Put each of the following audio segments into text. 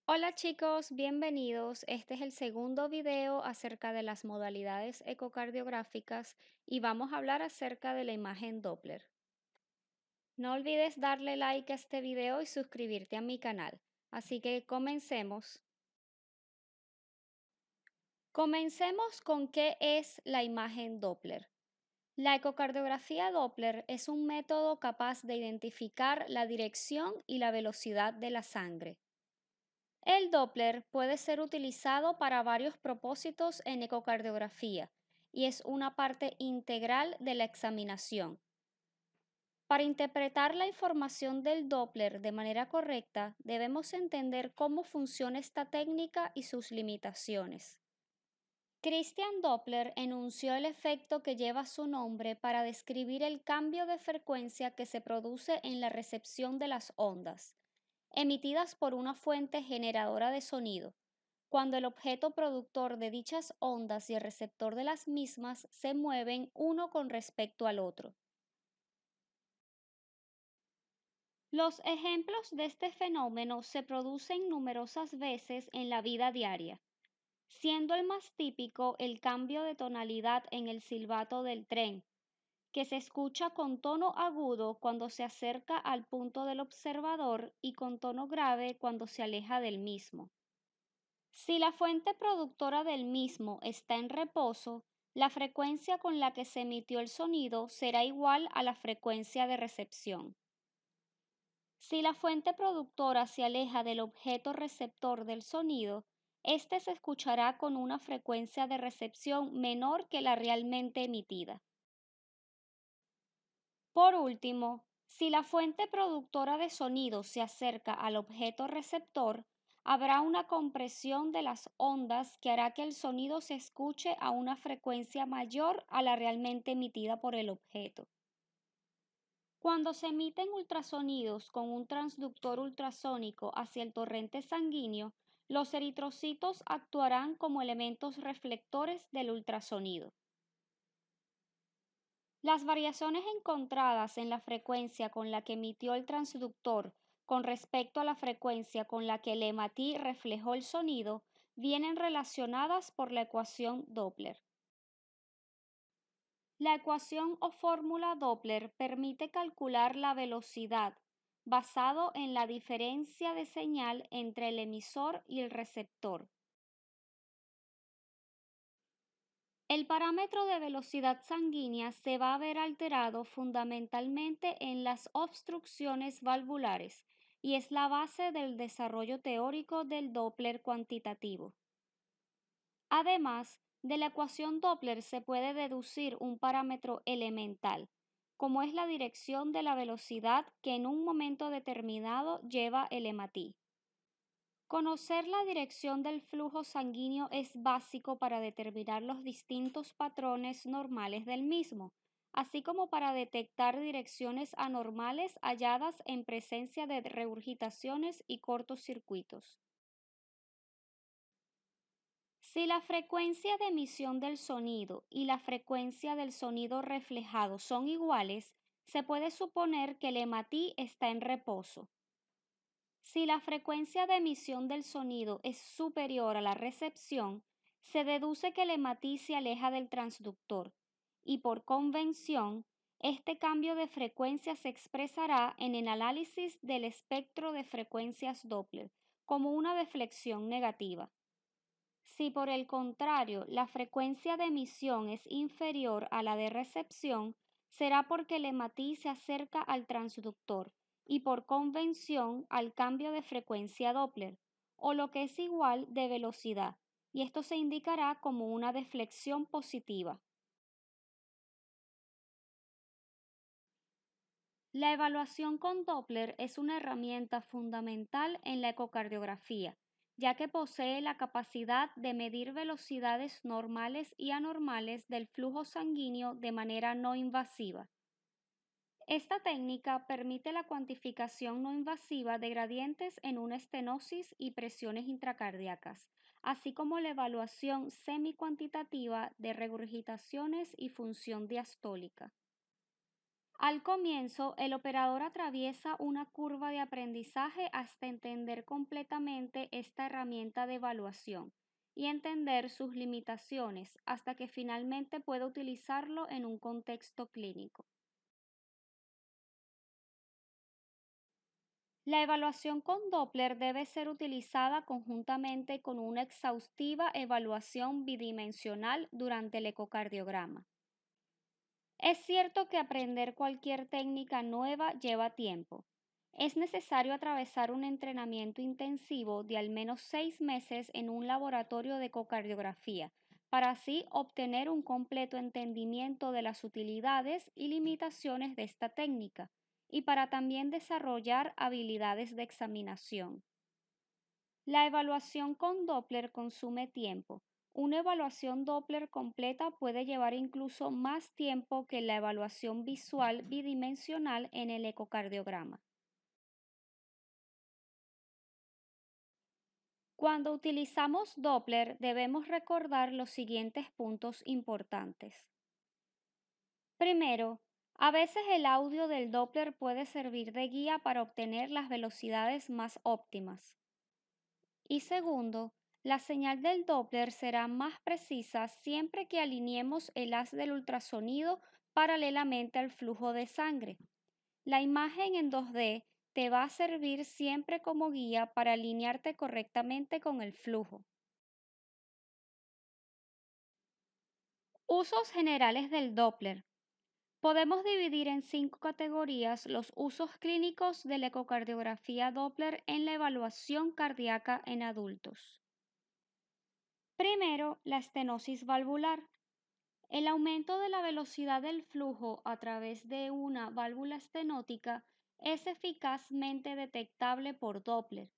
Hola chicos, bienvenidos. Este es el segundo video acerca de las modalidades ecocardiográficas y vamos a hablar acerca de la imagen Doppler. No olvides darle like a este video y suscribirte a mi canal. Así que comencemos. Comencemos con qué es la imagen Doppler. La ecocardiografía Doppler es un método capaz de identificar la dirección y la velocidad de la sangre. El Doppler puede ser utilizado para varios propósitos en ecocardiografía y es una parte integral de la examinación. Para interpretar la información del Doppler de manera correcta, debemos entender cómo funciona esta técnica y sus limitaciones. Christian Doppler enunció el efecto que lleva su nombre para describir el cambio de frecuencia que se produce en la recepción de las ondas emitidas por una fuente generadora de sonido, cuando el objeto productor de dichas ondas y el receptor de las mismas se mueven uno con respecto al otro. Los ejemplos de este fenómeno se producen numerosas veces en la vida diaria, siendo el más típico el cambio de tonalidad en el silbato del tren, que se escucha con tono agudo cuando se acerca al punto del observador y con tono grave cuando se aleja del mismo. Si la fuente productora del mismo está en reposo, la frecuencia con la que se emitió el sonido será igual a la frecuencia de recepción. Si la fuente productora se aleja del objeto receptor del sonido, éste se escuchará con una frecuencia de recepción menor que la realmente emitida. Por último, si la fuente productora de sonido se acerca al objeto receptor, habrá una compresión de las ondas que hará que el sonido se escuche a una frecuencia mayor a la realmente emitida por el objeto. Cuando se emiten ultrasonidos con un transductor ultrasónico hacia el torrente sanguíneo, los eritrocitos actuarán como elementos reflectores del ultrasonido. Las variaciones encontradas en la frecuencia con la que emitió el transductor con respecto a la frecuencia con la que el emití reflejó el sonido vienen relacionadas por la ecuación Doppler. La ecuación o fórmula Doppler permite calcular la velocidad basado en la diferencia de señal entre el emisor y el receptor. El parámetro de velocidad sanguínea se va a ver alterado fundamentalmente en las obstrucciones valvulares y es la base del desarrollo teórico del Doppler cuantitativo. Además, de la ecuación Doppler se puede deducir un parámetro elemental, como es la dirección de la velocidad que en un momento determinado lleva el hematí. Conocer la dirección del flujo sanguíneo es básico para determinar los distintos patrones normales del mismo, así como para detectar direcciones anormales halladas en presencia de regurgitaciones y cortocircuitos. Si la frecuencia de emisión del sonido y la frecuencia del sonido reflejado son iguales, se puede suponer que el hematí está en reposo. Si la frecuencia de emisión del sonido es superior a la recepción, se deduce que el hematí se aleja del transductor y por convención, este cambio de frecuencia se expresará en el análisis del espectro de frecuencias Doppler como una deflexión negativa. Si por el contrario la frecuencia de emisión es inferior a la de recepción, será porque el hematí se acerca al transductor y por convención al cambio de frecuencia Doppler, o lo que es igual de velocidad, y esto se indicará como una deflexión positiva. La evaluación con Doppler es una herramienta fundamental en la ecocardiografía, ya que posee la capacidad de medir velocidades normales y anormales del flujo sanguíneo de manera no invasiva. Esta técnica permite la cuantificación no invasiva de gradientes en una estenosis y presiones intracardíacas, así como la evaluación semicuantitativa de regurgitaciones y función diastólica. Al comienzo, el operador atraviesa una curva de aprendizaje hasta entender completamente esta herramienta de evaluación y entender sus limitaciones hasta que finalmente puede utilizarlo en un contexto clínico. La evaluación con Doppler debe ser utilizada conjuntamente con una exhaustiva evaluación bidimensional durante el ecocardiograma. Es cierto que aprender cualquier técnica nueva lleva tiempo. Es necesario atravesar un entrenamiento intensivo de al menos 6 meses en un laboratorio de ecocardiografía para así obtener un completo entendimiento de las utilidades y limitaciones de esta técnica y para también desarrollar habilidades de examinación. La evaluación con Doppler consume tiempo. Una evaluación Doppler completa puede llevar incluso más tiempo que la evaluación visual bidimensional en el ecocardiograma. Cuando utilizamos Doppler debemos recordar los siguientes puntos importantes. Primero, a veces el audio del Doppler puede servir de guía para obtener las velocidades más óptimas. Y segundo, la señal del Doppler será más precisa siempre que alineemos el haz del ultrasonido paralelamente al flujo de sangre. La imagen en 2D te va a servir siempre como guía para alinearte correctamente con el flujo. Usos generales del Doppler. Podemos dividir en 5 categorías los usos clínicos de la ecocardiografía Doppler en la evaluación cardíaca en adultos. Primero, la estenosis valvular. El aumento de la velocidad del flujo a través de una válvula estenótica es eficazmente detectable por Doppler.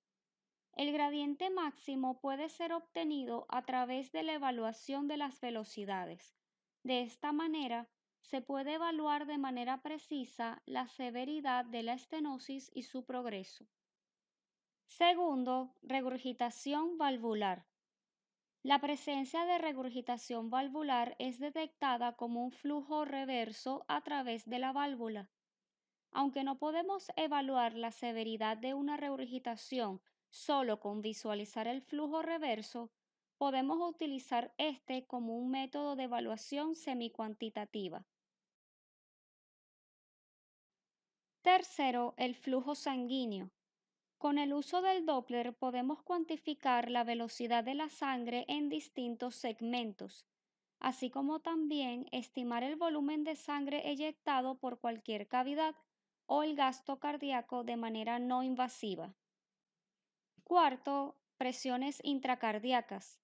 El gradiente máximo puede ser obtenido a través de la evaluación de las velocidades. De esta manera, se puede evaluar de manera precisa la severidad de la estenosis y su progreso. Segundo, regurgitación valvular. La presencia de regurgitación valvular es detectada como un flujo reverso a través de la válvula. Aunque no podemos evaluar la severidad de una regurgitación solo con visualizar el flujo reverso, podemos utilizar este como un método de evaluación semicuantitativa. Tercero, el flujo sanguíneo. Con el uso del Doppler podemos cuantificar la velocidad de la sangre en distintos segmentos, así como también estimar el volumen de sangre eyectado por cualquier cavidad o el gasto cardíaco de manera no invasiva. Cuarto, presiones intracardíacas.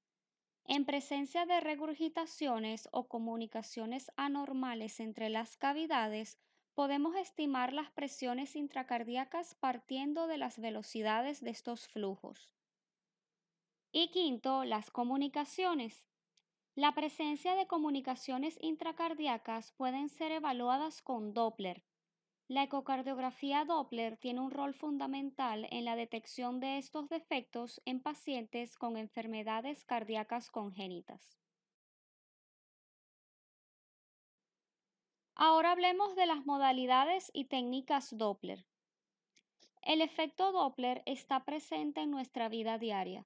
En presencia de regurgitaciones o comunicaciones anormales entre las cavidades, podemos estimar las presiones intracardíacas partiendo de las velocidades de estos flujos. Y quinto, las comunicaciones. La presencia de comunicaciones intracardíacas pueden ser evaluadas con Doppler. La ecocardiografía Doppler tiene un rol fundamental en la detección de estos defectos en pacientes con enfermedades cardíacas congénitas. Ahora hablemos de las modalidades y técnicas Doppler. El efecto Doppler está presente en nuestra vida diaria.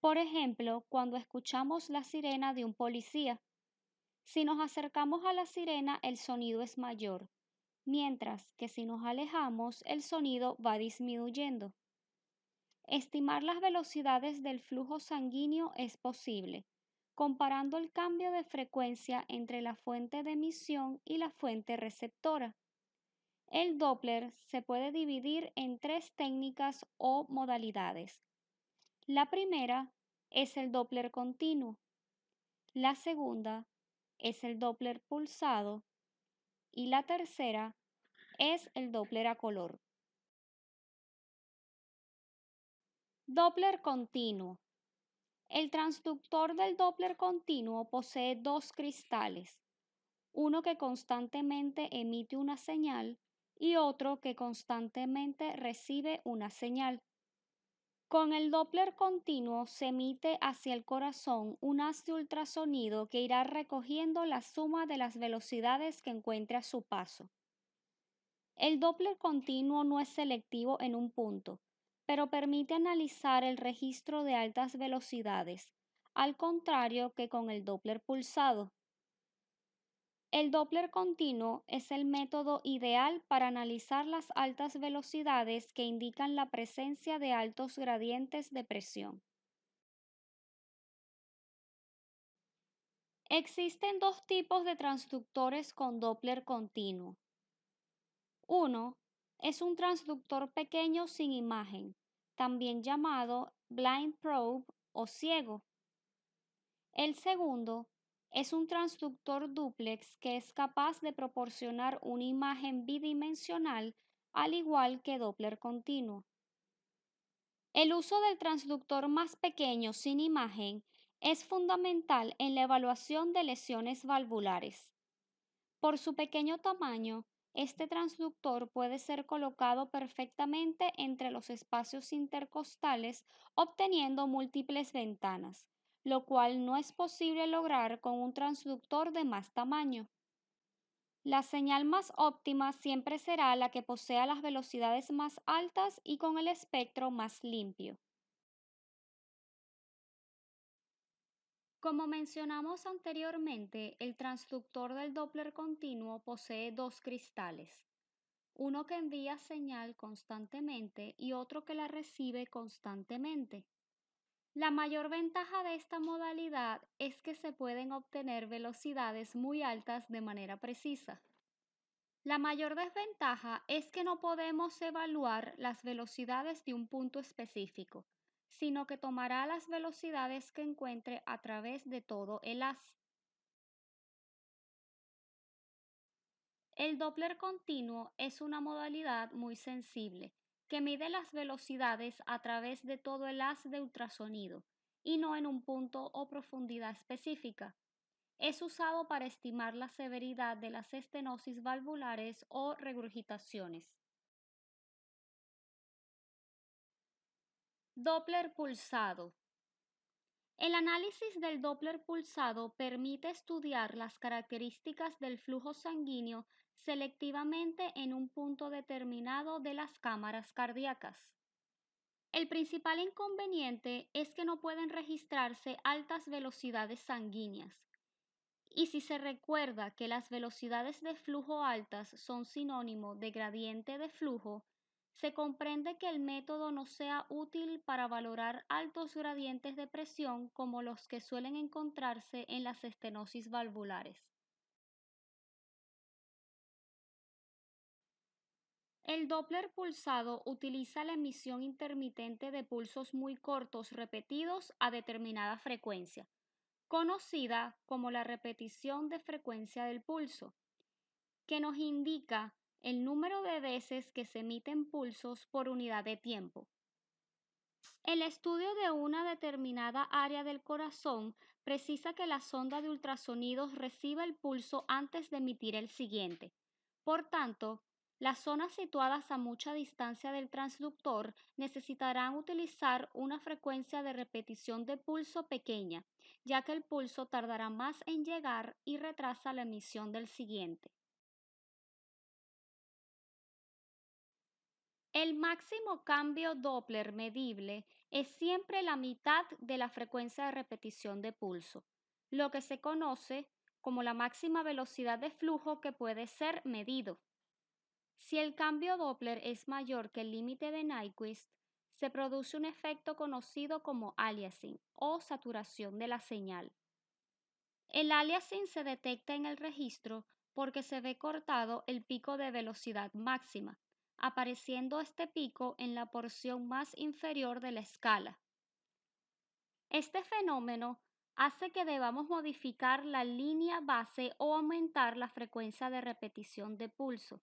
Por ejemplo, cuando escuchamos la sirena de un policía. Si nos acercamos a la sirena, el sonido es mayor, mientras que si nos alejamos, el sonido va disminuyendo. Estimar las velocidades del flujo sanguíneo es posible, comparando el cambio de frecuencia entre la fuente de emisión y la fuente receptora. El Doppler se puede dividir en 3 técnicas o modalidades. La primera es el Doppler continuo. La segunda es el Doppler pulsado y la tercera es el Doppler a color. Doppler continuo. El transductor del Doppler continuo posee 2 cristales, uno que constantemente emite una señal y otro que constantemente recibe una señal. Con el Doppler continuo se emite hacia el corazón un haz de ultrasonido que irá recogiendo la suma de las velocidades que encuentre a su paso. El Doppler continuo no es selectivo en un punto, pero permite analizar el registro de altas velocidades, al contrario que con el Doppler pulsado. El Doppler continuo es el método ideal para analizar las altas velocidades que indican la presencia de altos gradientes de presión. Existen dos tipos de transductores con Doppler continuo. Uno es un transductor pequeño sin imagen, también llamado blind probe o ciego. El segundo es un transductor dúplex que es capaz de proporcionar una imagen bidimensional al igual que Doppler continuo. El uso del transductor más pequeño sin imagen es fundamental en la evaluación de lesiones valvulares. Por su pequeño tamaño, este transductor puede ser colocado perfectamente entre los espacios intercostales, obteniendo múltiples ventanas, lo cual no es posible lograr con un transductor de más tamaño. La señal más óptima siempre será la que posea las velocidades más altas y con el espectro más limpio. Como mencionamos anteriormente, el transductor del Doppler continuo posee dos cristales, uno que envía señal constantemente y otro que la recibe constantemente. La mayor ventaja de esta modalidad es que se pueden obtener velocidades muy altas de manera precisa. La mayor desventaja es que no podemos evaluar las velocidades de un punto específico, sino que tomará las velocidades que encuentre a través de todo el haz. El Doppler continuo es una modalidad muy sensible que mide las velocidades a través de todo el haz de ultrasonido y no en un punto o profundidad específica. Es usado para estimar la severidad de las estenosis valvulares o regurgitaciones. Doppler pulsado. El análisis del Doppler pulsado permite estudiar las características del flujo sanguíneo selectivamente en un punto determinado de las cámaras cardíacas. El principal inconveniente es que no pueden registrarse altas velocidades sanguíneas. Y si se recuerda que las velocidades de flujo altas son sinónimo de gradiente de flujo, se comprende que el método no sea útil para valorar altos gradientes de presión como los que suelen encontrarse en las estenosis valvulares. El Doppler pulsado utiliza la emisión intermitente de pulsos muy cortos repetidos a determinada frecuencia, conocida como la repetición de frecuencia del pulso, que nos indica el número de veces que se emiten pulsos por unidad de tiempo. El estudio de una determinada área del corazón precisa que la sonda de ultrasonidos reciba el pulso antes de emitir el siguiente. Por tanto, las zonas situadas a mucha distancia del transductor necesitarán utilizar una frecuencia de repetición de pulso pequeña, ya que el pulso tardará más en llegar y retrasa la emisión del siguiente. El máximo cambio Doppler medible es siempre la mitad de la frecuencia de repetición de pulso, lo que se conoce como la máxima velocidad de flujo que puede ser medido. Si el cambio Doppler es mayor que el límite de Nyquist, se produce un efecto conocido como aliasing o saturación de la señal. El aliasing se detecta en el registro porque se ve cortado el pico de velocidad máxima, apareciendo este pico en la porción más inferior de la escala. Este fenómeno hace que debamos modificar la línea base o aumentar la frecuencia de repetición de pulso,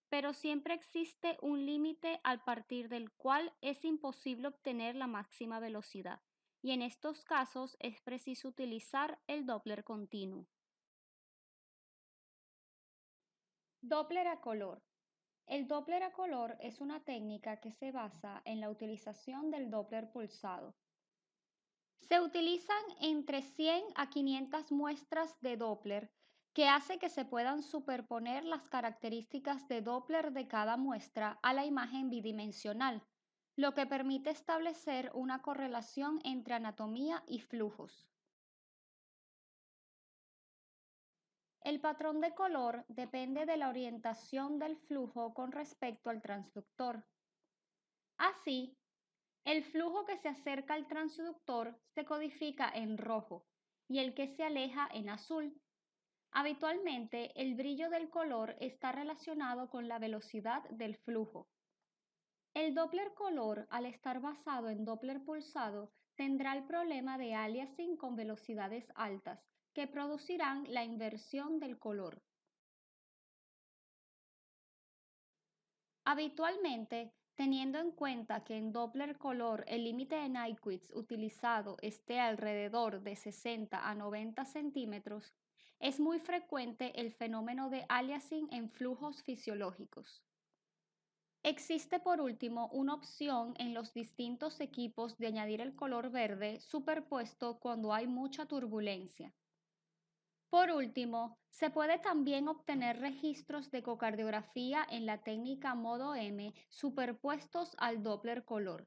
pero siempre existe un límite al partir del cual es imposible obtener la máxima velocidad, y en estos casos es preciso utilizar el Doppler continuo. Doppler a color. El Doppler a color es una técnica que se basa en la utilización del Doppler pulsado. Se utilizan entre 100 a 500 muestras de Doppler que hace que se puedan superponer las características de Doppler de cada muestra a la imagen bidimensional, lo que permite establecer una correlación entre anatomía y flujos. El patrón de color depende de la orientación del flujo con respecto al transductor. Así, el flujo que se acerca al transductor se codifica en rojo y el que se aleja en azul. Habitualmente, el brillo del color está relacionado con la velocidad del flujo. El Doppler color, al estar basado en Doppler pulsado, tendrá el problema de aliasing con velocidades altas, que producirán la inversión del color. Habitualmente, teniendo en cuenta que en Doppler color el límite de Nyquist utilizado esté alrededor de 60 a 90 centímetros, es muy frecuente el fenómeno de aliasing en flujos fisiológicos. Existe por último una opción en los distintos equipos de añadir el color verde superpuesto cuando hay mucha turbulencia. Por último, se puede también obtener registros de ecocardiografía en la técnica modo M superpuestos al Doppler color.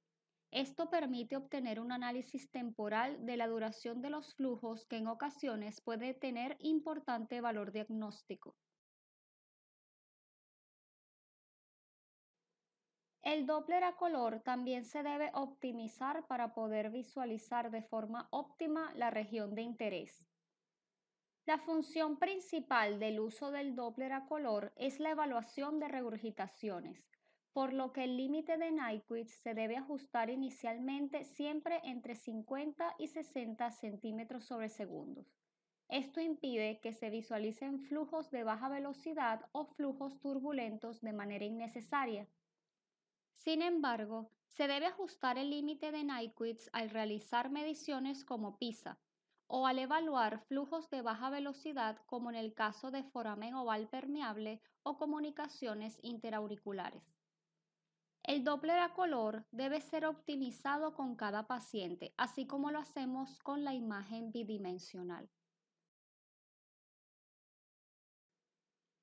Esto permite obtener un análisis temporal de la duración de los flujos que en ocasiones puede tener importante valor diagnóstico. El Doppler a color también se debe optimizar para poder visualizar de forma óptima la región de interés. La función principal del uso del Doppler a color es la evaluación de regurgitaciones, por lo que el límite de Nyquist se debe ajustar inicialmente siempre entre 50 y 60 centímetros sobre segundos. Esto impide que se visualicen flujos de baja velocidad o flujos turbulentos de manera innecesaria. Sin embargo, se debe ajustar el límite de Nyquist al realizar mediciones como PISA o al evaluar flujos de baja velocidad como en el caso de foramen oval permeable o comunicaciones interauriculares. El Doppler a color debe ser optimizado con cada paciente, así como lo hacemos con la imagen bidimensional.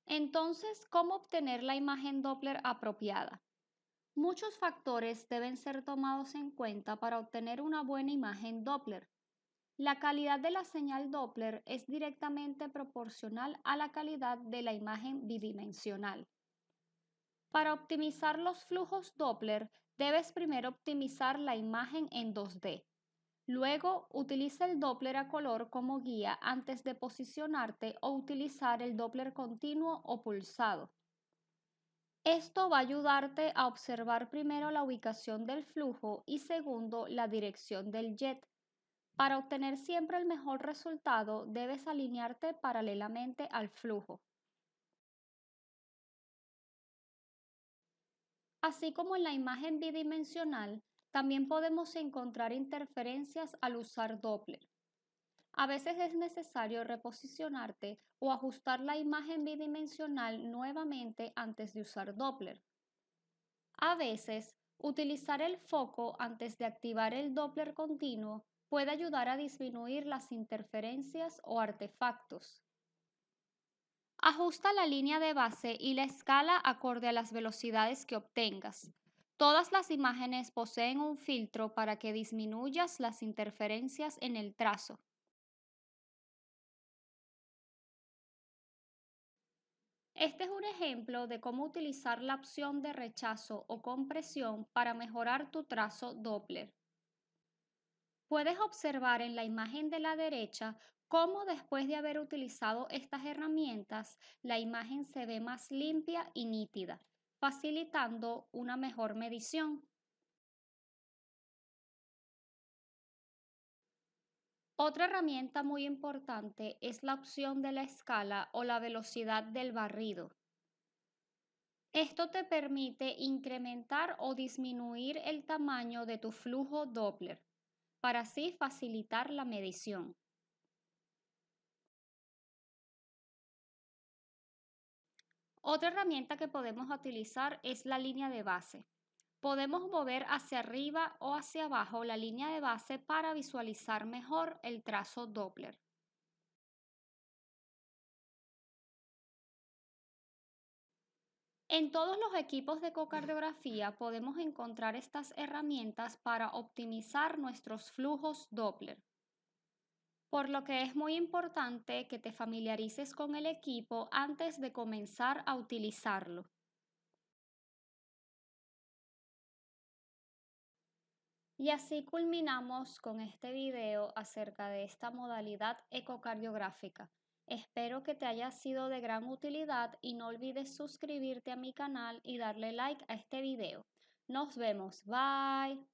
Entonces, ¿cómo obtener la imagen Doppler apropiada? Muchos factores deben ser tomados en cuenta para obtener una buena imagen Doppler. La calidad de la señal Doppler es directamente proporcional a la calidad de la imagen bidimensional. Para optimizar los flujos Doppler, debes primero optimizar la imagen en 2D. Luego, utiliza el Doppler a color como guía antes de posicionarte o utilizar el Doppler continuo o pulsado. Esto va a ayudarte a observar primero la ubicación del flujo y segundo la dirección del jet. Para obtener siempre el mejor resultado, debes alinearte paralelamente al flujo. Así como en la imagen bidimensional, también podemos encontrar interferencias al usar Doppler. A veces es necesario reposicionarte o ajustar la imagen bidimensional nuevamente antes de usar Doppler. A veces, utilizar el foco antes de activar el Doppler continuo puede ayudar a disminuir las interferencias o artefactos. Ajusta la línea de base y la escala acorde a las velocidades que obtengas. Todas las imágenes poseen un filtro para que disminuyas las interferencias en el trazo. Este es un ejemplo de cómo utilizar la opción de rechazo o compresión para mejorar tu trazo Doppler. Puedes observar en la imagen de la derecha cómo después de haber utilizado estas herramientas, la imagen se ve más limpia y nítida, facilitando una mejor medición. Otra herramienta muy importante es la opción de la escala o la velocidad del barrido. Esto te permite incrementar o disminuir el tamaño de tu flujo Doppler para así facilitar la medición. Otra herramienta que podemos utilizar es la línea de base. Podemos mover hacia arriba o hacia abajo la línea de base para visualizar mejor el trazo Doppler. En todos los equipos de ecocardiografía podemos encontrar estas herramientas para optimizar nuestros flujos Doppler, por lo que es muy importante que te familiarices con el equipo antes de comenzar a utilizarlo. Y así culminamos con este video acerca de esta modalidad ecocardiográfica. Espero que te haya sido de gran utilidad y no olvides suscribirte a mi canal y darle like a este video. Nos vemos, bye.